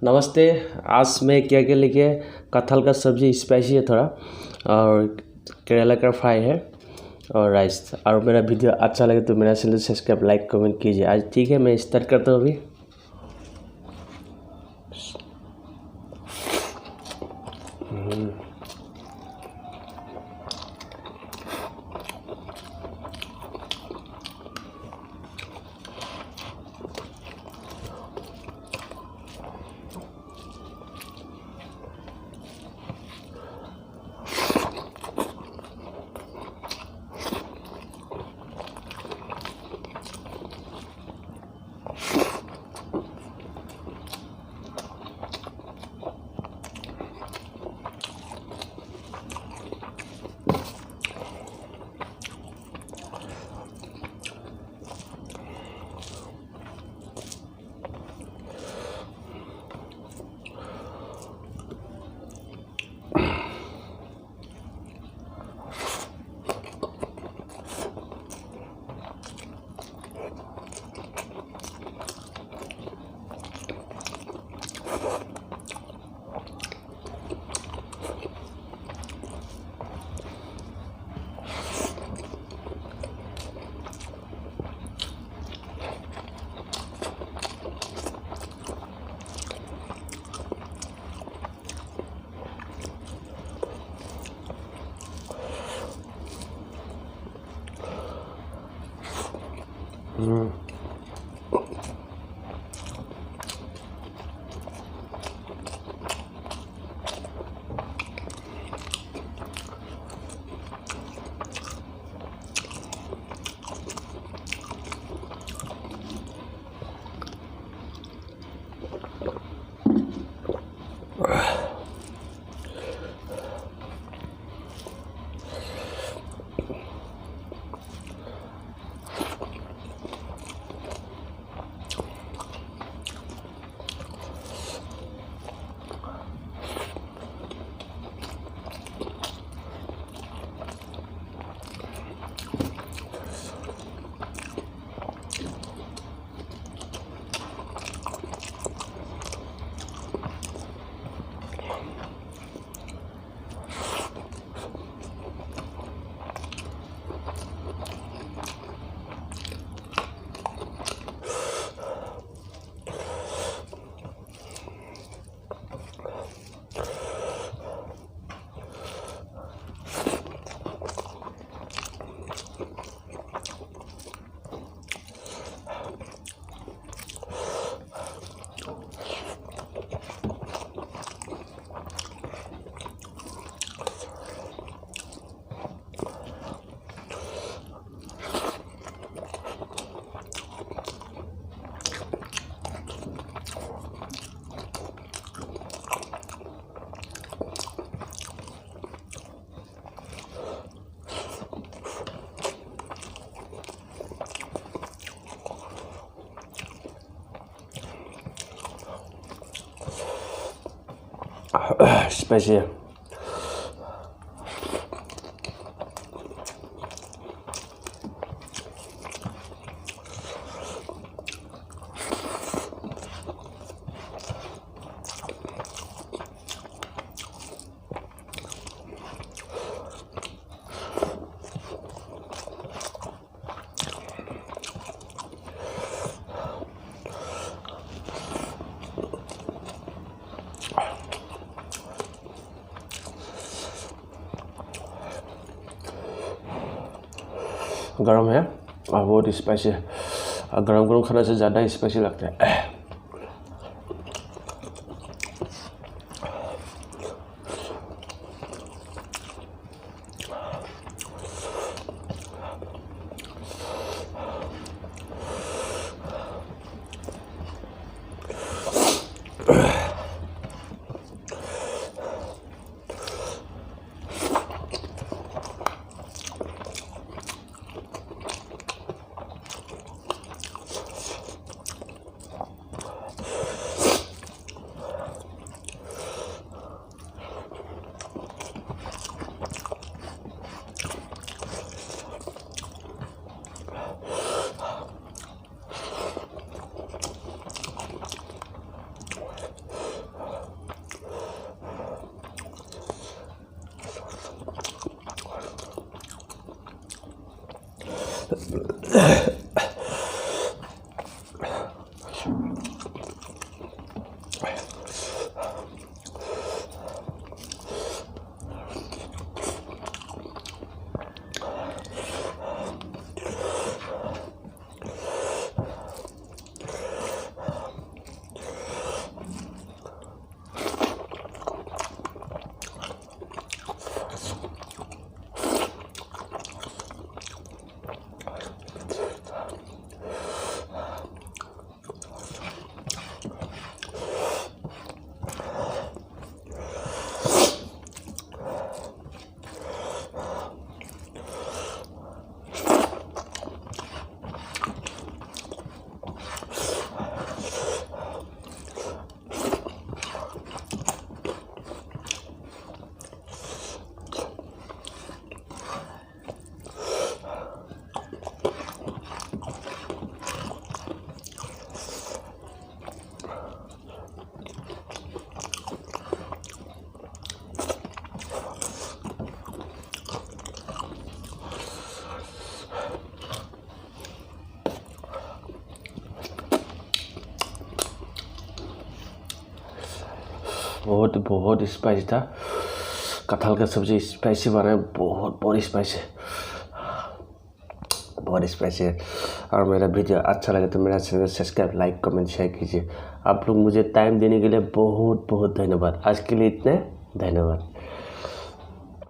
नमस्ते। आज मैं क्या क्या लेके कटहल का सब्जी स्पाइसी है थोड़ा, और करेला का फ्राई है और राइस। और मेरा वीडियो अच्छा लगे तो मेरा चैनल सब्सक्राइब, लाइक, कमेंट कीजिए। आज ठीक है, मैं स्टार्ट करता हूँ अभी। स्पाइसी है। गरम है और बहुत स्पाइसी है। और गरम गरम खाने से ज़्यादा स्पाइसी लगता है। बहुत स्पाइसी था। कटहल का सब्जी स्पाइसी बना है, बहुत स्पाइसी, बहुत स्पाइसी है। और मेरा वीडियो अच्छा लगे तो मेरा channel subscribe, like, comment, share कीजिए। आप लोग मुझे टाइम देने के लिए बहुत धन्यवाद। आज के लिए इतने, धन्यवाद।